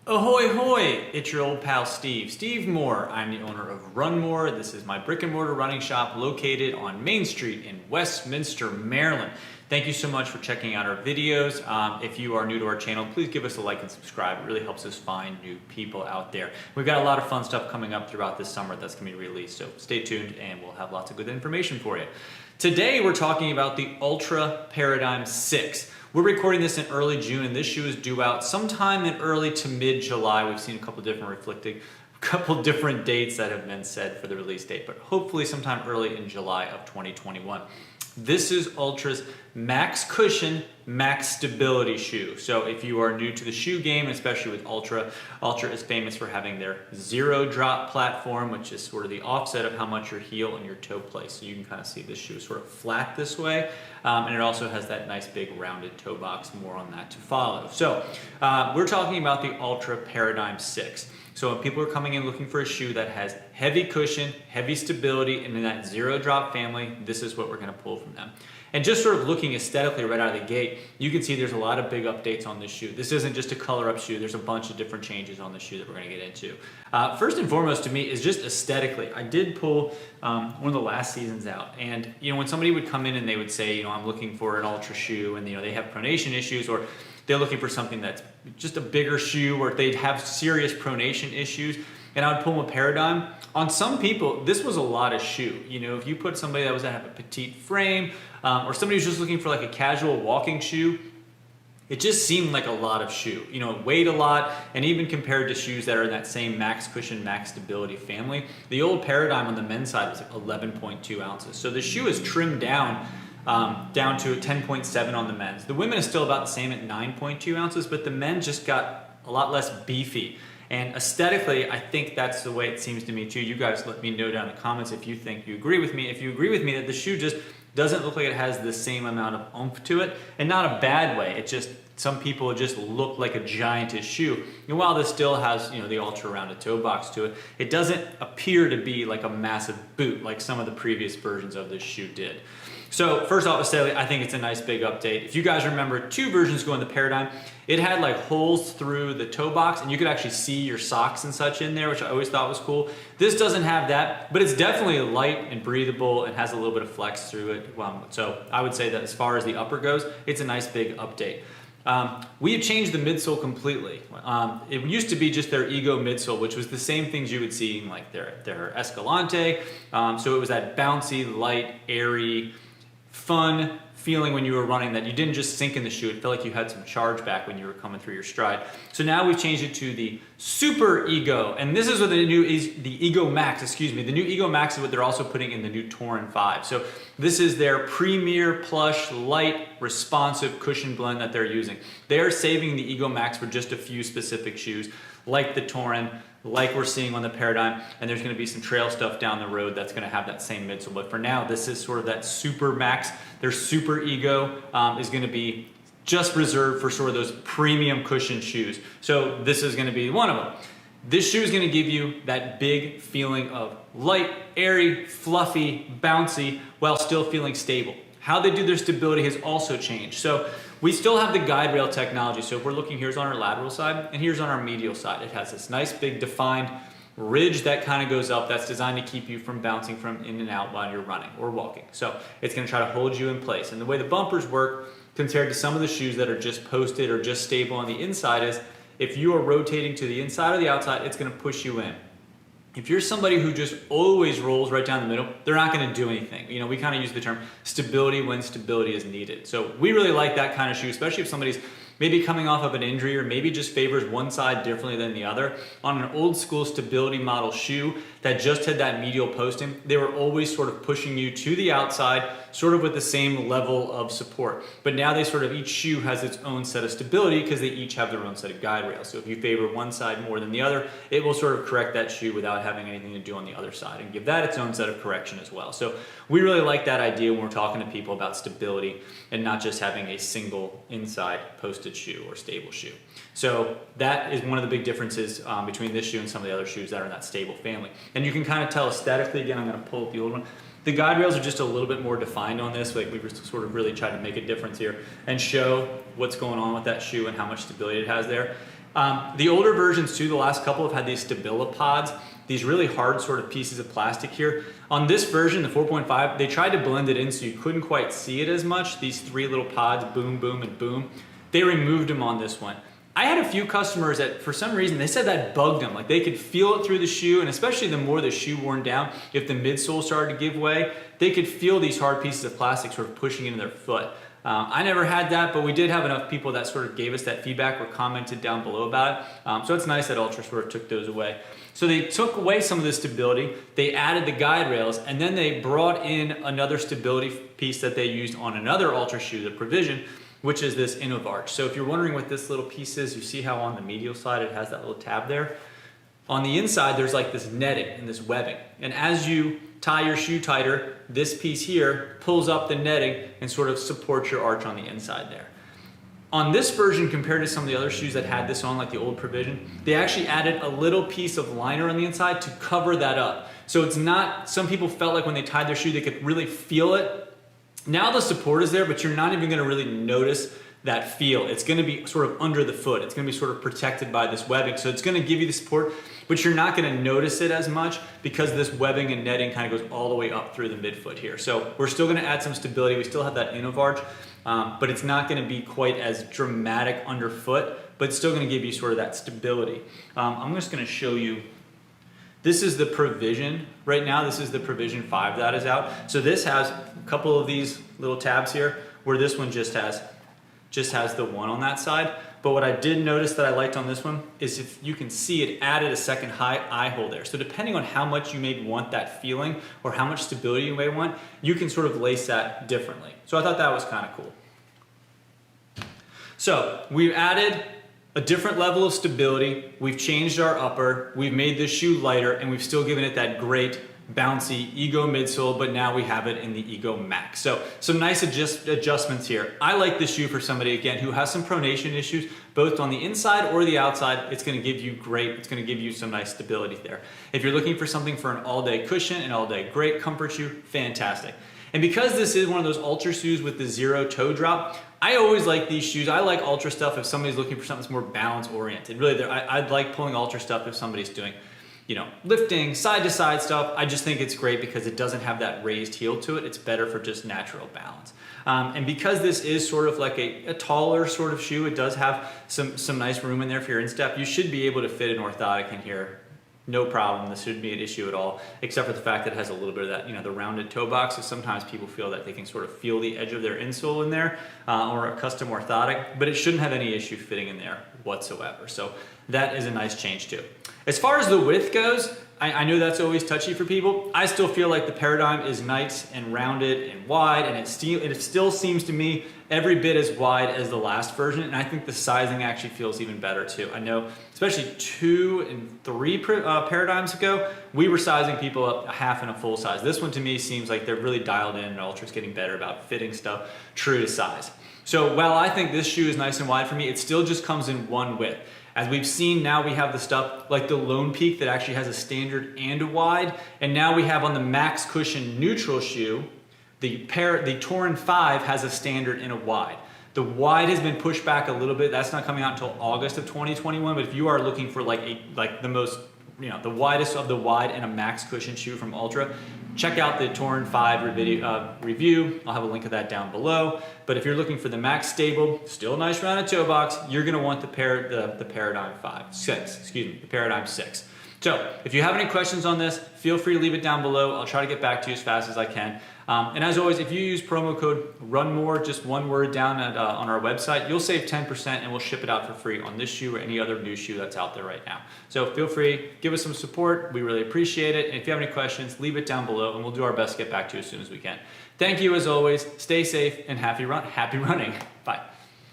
Ahoy hoy! It's your old pal Steve Moore. I'm the owner of RUNMOORE. This is my brick and mortar running shop located on Main Street in Westminster, Maryland. Thank you so much for checking out our videos. If you are new to our channel, please give us a like and subscribe. It really helps us find new people out there. We've got a lot of fun stuff coming up throughout this summer that's going to be released, so stay tuned and we'll have lots of good information for you. Today we're talking about the Altra Paradigm 6. We're recording this in early June, and this shoe is due out sometime in early to mid-July. We've seen a couple different dates that have been said for the release date, but hopefully sometime early in July of 2021. This is Altra's max cushion, max stability shoe. So if you are new to the shoe game, especially with Altra, Altra is famous for having their zero drop platform, which is sort of the offset of how much your heel and your toe place. So you can kind of see this shoe is sort of flat this way. And it also has that nice big rounded toe box. More on that to follow. So we're talking about the Altra Paradigm 6. So when people are coming in looking for a shoe that has heavy cushion, heavy stability, and in that zero drop family, this is what we're going to pull from them. And just sort of looking aesthetically right out of the gate, you can see there's a lot of big updates on this shoe. This isn't just a color up shoe. There's a bunch of different changes on the shoe that we're going to get into. First and foremost to me is just aesthetically. I did pull one of the last seasons out, and when somebody would come in and they would say, I'm looking for an Altra shoe, and they have pronation issues, or they're looking for something that's just a bigger shoe, or they'd have serious pronation issues, and I would pull them a Paradigm. On some people, this was a lot of shoe. If you put somebody that was to have a petite frame, or somebody who's just looking for like a casual walking shoe, it just seemed like a lot of shoe. It weighed a lot, and even compared to shoes that are in that same max cushion, max stability family, the old Paradigm on the men's side was like 11.2 ounces. So the shoe is trimmed down to 10.7 on the men's. The women is still about the same at 9.2 ounces, but the men just got a lot less beefy. And aesthetically, I think that's the way it seems to me too. You guys let me know down in the comments if you think you agree with me. If you agree with me that the shoe just doesn't look like it has the same amount of oomph to it, and not a bad way. It just, some people just look like a giantish shoe. And while this still has, the ultra rounded toe box to it, it doesn't appear to be like a massive boot like some of the previous versions of this shoe did. So first off, aesthetically, I think it's a nice big update. If you guys remember, two versions go in the Paradigm. It had like holes through the toe box, and you could actually see your socks and such in there, which I always thought was cool. This doesn't have that, but it's definitely light and breathable and has a little bit of flex through it. So I would say that as far as the upper goes, it's a nice big update. We have changed the midsole completely. It used to be just their Ego midsole, which was the same things you would see in like their Escalante. So it was that bouncy, light, airy, fun feeling when you were running that you didn't just sink in the shoe. It felt like you had some charge back when you were coming through your stride. So now we've changed it to the Super Ego, and this is what the Ego Max, the new Ego Max is what they're also putting in the new Torin 5. So this is their premier plush, light, responsive cushion blend that they're using. They are saving the Ego Max for just a few specific shoes, like the Torin, like we're seeing on the Paradigm, and there's going to be some trail stuff down the road that's going to have that same midsole. But for now, this is sort of that Super Max. Their Super Ego is going to be just reserved for sort of those premium cushion shoes. So this is going to be one of them. This shoe is going to give you that big feeling of light, airy, fluffy, bouncy, while still feeling stable. How they do their stability has also changed. So we still have the guide rail technology. So if we're looking, here's on our lateral side and here's on our medial side. It has this nice big defined ridge that kind of goes up that's designed to keep you from bouncing from in and out while you're running or walking. So it's going to try to hold you in place. And the way the bumpers work compared to some of the shoes that are just posted or just stable on the inside is if you are rotating to the inside or the outside, it's going to push you in. If you're somebody who just always rolls right down the middle, they're not going to do anything. We kind of use the term stability when stability is needed. So we really like that kind of shoe, especially if somebody's maybe coming off of an injury or maybe just favors one side differently than the other. On an old school stability model shoe that just had that medial posting, they were always sort of pushing you to the outside, sort of with the same level of support. But now they sort of, each shoe has its own set of stability because they each have their own set of guide rails. So if you favor one side more than the other, it will sort of correct that shoe without having anything to do on the other side and give that its own set of correction as well. So we really like that idea when we're talking to people about stability and not just having a single inside posted shoe or stable shoe. So that is one of the big differences between this shoe and some of the other shoes that are in that stable family. And you can kind of tell aesthetically, again, I'm going to pull up the old one. The guide rails are just a little bit more defined on this. Like we were sort of really trying to make a difference here and show what's going on with that shoe and how much stability it has there. The older versions too, the last couple have had these Stabilipods, these really hard sort of pieces of plastic here. On this version, the 4.5, they tried to blend it in so you couldn't quite see it as much. These three little pods, boom, boom, and boom. They removed them on this one. I had a few customers that for some reason, they said that bugged them. Like they could feel it through the shoe, and especially the more the shoe worn down, if the midsole started to give way, they could feel these hard pieces of plastic sort of pushing into their foot. I never had that, but we did have enough people that sort of gave us that feedback or commented down below about it. So it's nice that Altra sort of took those away. So they took away some of the stability, they added the guide rails, and then they brought in another stability piece that they used on another Altra shoe, the Provision, which is this Innovarch. So if you're wondering what this little piece is, you see how on the medial side it has that little tab there? On the inside, there's like this netting and this webbing. And as you tie your shoe tighter, this piece here pulls up the netting and sort of supports your arch on the inside there. On this version, compared to some of the other shoes that had this on, like the old Provision, they actually added a little piece of liner on the inside to cover that up. So it's not, some people felt like when they tied their shoe, they could really feel it. Now the support is there, but you're not even gonna really notice that feel. It's gonna be sort of under the foot. It's gonna be sort of protected by this webbing. So it's gonna give you the support, but you're not gonna notice it as much because this webbing and netting kind of goes all the way up through the midfoot here. So we're still gonna add some stability. We still have that Innovarch, but it's not gonna be quite as dramatic underfoot, but it's still gonna give you sort of that stability. I'm just gonna show you. This is the Provision. Right now, this is the Provision 5 that is out. So this has a couple of these little tabs here, where this one just has the one on that side. But what I did notice that I liked on this one is if you can see it added a second high eye hole there. So depending on how much you may want that feeling or how much stability you may want, you can sort of lace that differently. So I thought that was kind of cool. So we've added a different level of stability, we've changed our upper, we've made this shoe lighter, and we've still given it that great bouncy Ego midsole, but now we have it in the Ego Max. So some nice adjustments here. I like this shoe for somebody, again, who has some pronation issues, both on the inside or the outside. It's gonna give you great, it's gonna give you some nice stability there. If you're looking for something for an all-day cushion, an all-day great comfort shoe, fantastic. And because this is one of those Altra shoes with the zero toe drop, I always like these shoes. I like Altra stuff if somebody's looking for something that's more balance oriented. Really, I'd like pulling Altra stuff if somebody's doing, you know, lifting, side to side stuff. I just think it's great because it doesn't have that raised heel to it. It's better for just natural balance. And because this is sort of like a taller sort of shoe, it does have some nice room in there for your instep. You should be able to fit an orthotic in here. No problem, this shouldn't be an issue at all, except for the fact that it has a little bit of that, you know, the rounded toe box. So sometimes people feel that they can sort of feel the edge of their insole in there, or a custom orthotic, but it shouldn't have any issue fitting in there whatsoever. So that is a nice change too. As far as the width goes, I know that's always touchy for people. I still feel like the Paradigm is nice and rounded and wide, and it still seems to me every bit as wide as the last version, and I think the sizing actually feels even better too. I know, especially 2 and 3 Paradigms ago, we were sizing people up a half and a full size. This one to me seems like they're really dialed in, and Altra's getting better about fitting stuff true to size. So while I think this shoe is nice and wide for me, it still just comes in one width. As we've seen, now we have the stuff like the Lone Peak that actually has a standard and a wide, and now we have on the Max Cushion neutral shoe, the Torin 5 has a standard and a wide. The wide has been pushed back a little bit. That's not coming out until August of 2021, but if you are looking for like the most, you know, the widest of the wide and a Max Cushion shoe from Altra, check out the Torin 5 review. I'll have a link of that down below. But if you're looking for the Max Stable, still a nice rounded toe box, you're gonna want the Paradigm 6. So if you have any questions on this, feel free to leave it down below. I'll try to get back to you as fast as I can. And as always, if you use promo code RUNMOORE, just one word down on our website, you'll save 10% and we'll ship it out for free on this shoe or any other new shoe that's out there right now. So feel free, give us some support. We really appreciate it. And if you have any questions, leave it down below and we'll do our best to get back to you as soon as we can. Thank you as always. Stay safe and happy running. Bye.